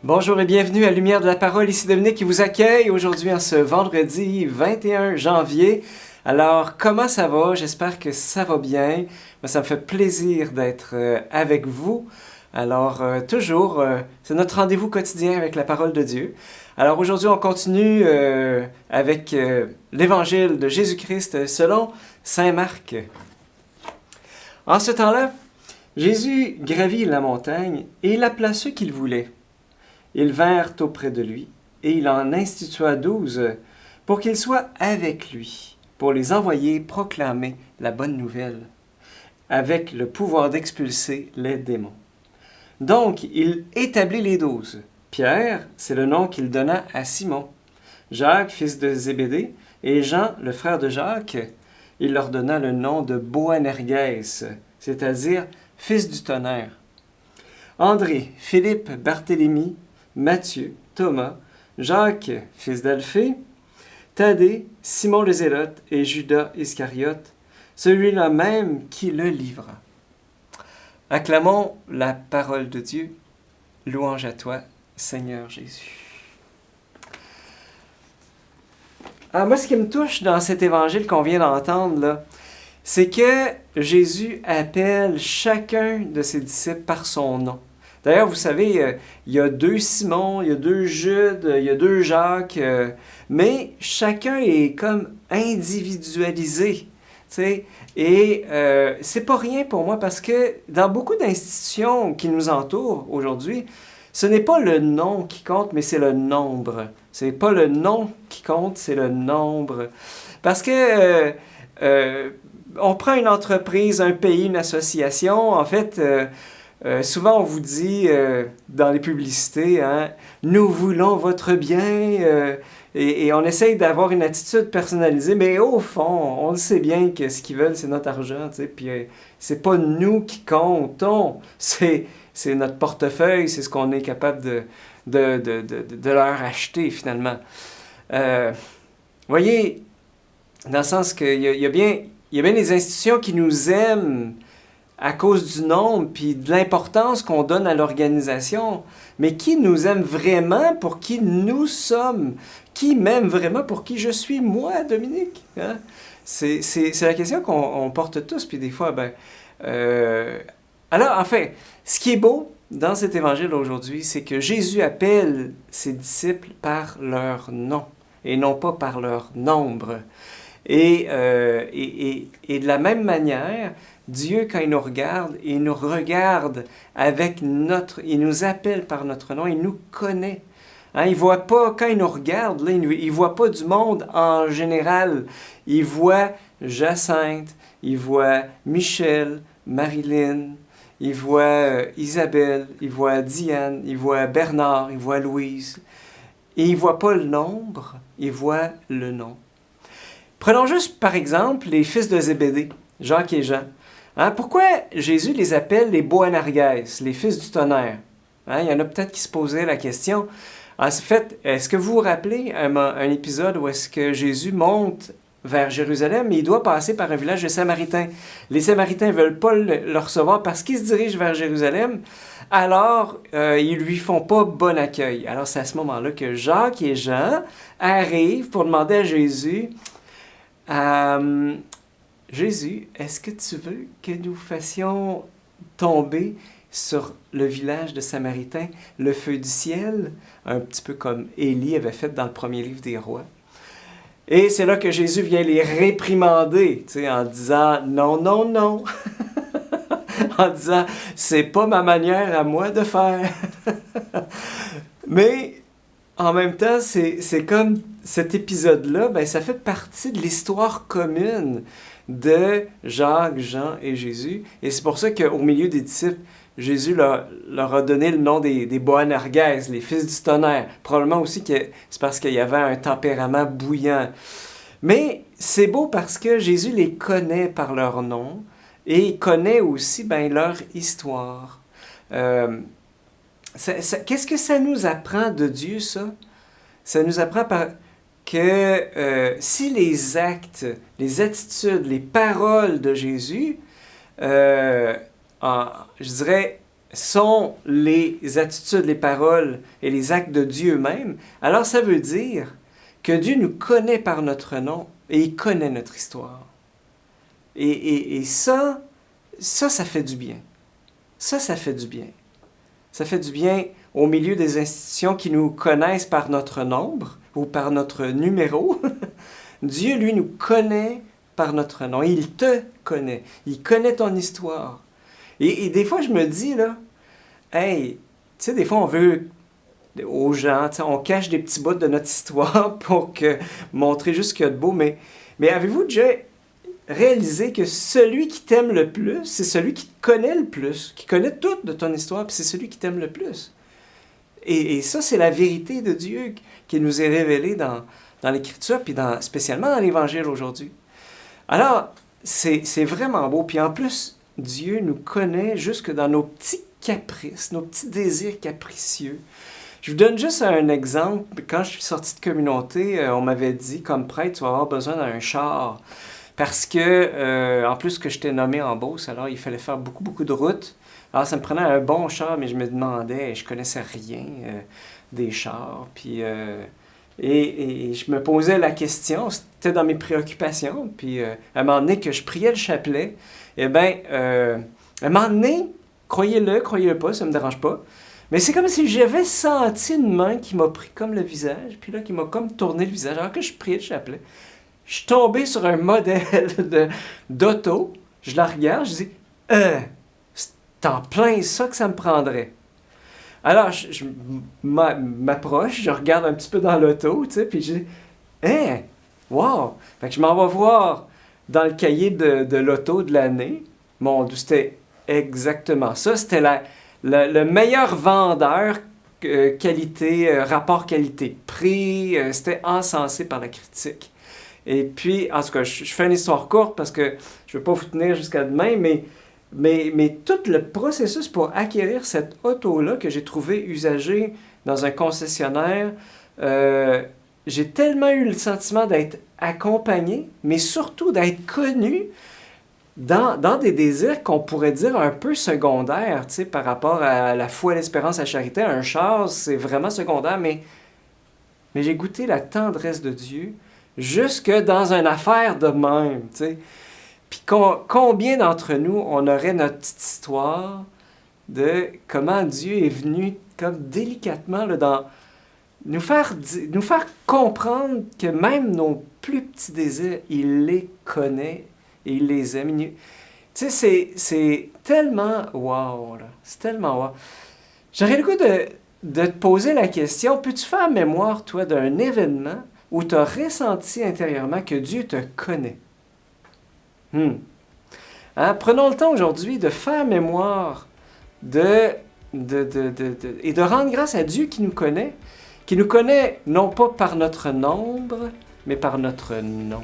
Bonjour et bienvenue à Lumière de la Parole, ici Dominique qui vous accueille aujourd'hui en ce vendredi 21 janvier. Alors, comment ça va? J'espère que ça va bien. Ça me fait plaisir d'être avec vous. Alors, c'est notre rendez-vous quotidien avec la parole de Dieu. Alors aujourd'hui, on continue avec l'évangile de Jésus-Christ selon Saint Marc. En ce temps-là, Jésus gravit la montagne et il appela ceux qu'il voulait. Ils vinrent auprès de lui, et il en institua 12 pour qu'ils soient avec lui, pour les envoyer proclamer la bonne nouvelle, avec le pouvoir d'expulser les démons. Donc, il établit les 12. Pierre, c'est le nom qu'il donna à Simon. Jacques, fils de Zébédée, et Jean, le frère de Jacques, il leur donna le nom de Boanerges, c'est-à-dire fils du tonnerre. André, Philippe, Barthélemy, Matthieu, Thomas, Jacques, fils d'Alphée, Thaddée, Simon le Zélote et Judas Iscariote, celui-là même qui le livra. Acclamons la parole de Dieu. Louange à toi, Seigneur Jésus. Alors moi, ce qui me touche dans cet évangile qu'on vient d'entendre, là, c'est que Jésus appelle chacun de ses disciples par son nom. D'ailleurs, vous savez, il y a 2 Simon, il y a 2 Jude, il y a 2 Jacques, mais chacun est comme individualisé. T'sais? Et c'est pas rien pour moi parce que dans beaucoup d'institutions qui nous entourent aujourd'hui, ce n'est pas le nom qui compte, mais c'est le nombre. C'est pas le nom qui compte, c'est le nombre. Parce que on prend une entreprise, un pays, une association, en fait... souvent, on vous dit dans les publicités, hein, nous voulons votre bien, et on essaye d'avoir une attitude personnalisée, mais au fond, on le sait bien que ce qu'ils veulent, c'est notre argent, tu sais, puis c'est pas nous qui comptons, c'est notre portefeuille, c'est ce qu'on est capable de leur acheter finalement. Voyez, dans le sens qu'il y a bien des institutions qui nous aiment à cause du nombre puis de l'importance qu'on donne à l'organisation, mais qui nous aime vraiment pour qui nous sommes? Qui m'aime vraiment pour qui je suis, moi, Dominique? Hein? C'est la question qu'on porte tous, puis des fois, Alors, enfin, ce qui est beau dans cet évangile aujourd'hui, c'est que Jésus appelle ses disciples par leur nom, et non pas par leur nombre. Et de la même manière, Dieu, quand il nous regarde avec il nous appelle par notre nom, il nous connaît. Hein, il voit pas, quand il nous regarde, là, il voit pas du monde en général. Il voit Jacinthe, il voit Michel, Marilyn, il voit Isabelle, il voit Diane, il voit Bernard, il voit Louise. Et il voit pas le nombre, il voit le nom. Prenons juste, par exemple, les fils de Zébédée, Jacques et Jean. Hein, pourquoi Jésus les appelle les Boanerges, les fils du tonnerre? Hein, il y en a peut-être qui se posaient la question. En fait, est-ce que vous vous rappelez un épisode où est-ce que Jésus monte vers Jérusalem et il doit passer par un village de Samaritains? Les Samaritains ne veulent pas le recevoir parce qu'ils se dirigent vers Jérusalem. Alors, ils lui font pas bon accueil. Alors, c'est à ce moment-là que Jacques et Jean arrivent pour demander à Jésus... Jésus, est-ce que tu veux que nous fassions tomber sur le village de Samaritains le feu du ciel, un petit peu comme Élie avait fait dans le premier livre des rois? Et c'est là que Jésus vient les réprimander, en disant « Non, non, non », en disant « C'est pas ma manière à moi de faire ». Mais en même temps, c'est comme cet épisode-là, ça fait partie de l'histoire commune de Jacques, Jean et Jésus. Et c'est pour ça qu'au milieu des disciples, Jésus leur a donné le nom des Boanerges, les fils du tonnerre. Probablement aussi que c'est parce qu'il y avait un tempérament bouillant. Mais c'est beau parce que Jésus les connaît par leur nom et il connaît aussi leur histoire. Qu'est-ce que ça nous apprend de Dieu, ça? Ça nous apprend que si les actes, les attitudes, les paroles de Jésus, je dirais, sont les attitudes, les paroles et les actes de Dieu même, alors ça veut dire que Dieu nous connaît par notre nom et il connaît notre histoire. Et ça fait du bien. Ça fait du bien. Ça fait du bien au milieu des institutions qui nous connaissent par notre nombre ou par notre numéro. Dieu, lui, nous connaît par notre nom. Il te connaît. Il connaît ton histoire. Et des fois, je me dis, là, hey, tu sais, des fois, on veut aux gens, on cache des petits bouts de notre histoire pour montrer juste ce qu'il y a de beau, mais avez-vous déjà réalisé que celui qui t'aime le plus, c'est celui qui te connaît le plus, qui connaît tout de ton histoire, puis c'est celui qui t'aime le plus. Et ça, c'est la vérité de Dieu qui nous est révélée dans l'Écriture, puis spécialement dans l'Évangile aujourd'hui. Alors, c'est vraiment beau. Puis en plus, Dieu nous connaît jusque dans nos petits caprices, nos petits désirs capricieux. Je vous donne juste un exemple. Quand je suis sorti de communauté, on m'avait dit, comme prêtre, tu vas avoir besoin d'un char. Parce que, en plus que j'étais nommé en Beauce, alors il fallait faire beaucoup, beaucoup de routes. Alors ça me prenait un bon char, mais je me demandais, je connaissais rien des chars. Puis, et je me posais la question, c'était dans mes préoccupations. Puis à un moment donné que je priais le chapelet, eh bien, à un moment donné, croyez-le pas, ça ne me dérange pas, mais c'est comme si j'avais senti une main qui m'a pris comme le visage, puis là, qui m'a comme tourné le visage, alors que je priais le chapelet. Je suis tombé sur un modèle d'auto, je la regarde, je dis « c'est en plein ça que ça me prendrait ». Alors, je m'approche, je regarde un petit peu dans l'auto, tu sais, puis je dis « Hein, wow! » Fait que je m'en vais voir dans le cahier de l'auto de l'année. Mon Dieu, c'était exactement ça. C'était le meilleur vendeur qualité, rapport qualité-prix. C'était encensé par la critique. Et puis, en tout cas, je fais une histoire courte parce que je ne veux pas vous tenir jusqu'à demain, mais tout le processus pour acquérir cette auto-là que j'ai trouvée usagée dans un concessionnaire, j'ai tellement eu le sentiment d'être accompagné, mais surtout d'être connu dans des désirs qu'on pourrait dire un peu secondaires, tu sais, par rapport à la foi, l'espérance, la charité. Un char, c'est vraiment secondaire, mais j'ai goûté la tendresse de Dieu jusque dans une affaire de même, tu sais. Puis combien d'entre nous, on aurait notre petite histoire de comment Dieu est venu comme délicatement là, nous faire comprendre que même nos plus petits désirs, il les connaît et il les aime. Tu sais, c'est tellement wow, là. C'est tellement wow. J'aurais le goût de te poser la question, peux-tu faire mémoire, toi, d'un événement où tu as ressenti intérieurement que Dieu te connaît? Prenons le temps aujourd'hui de faire mémoire et de rendre grâce à Dieu qui nous connaît non pas par notre nombre, mais par notre nom.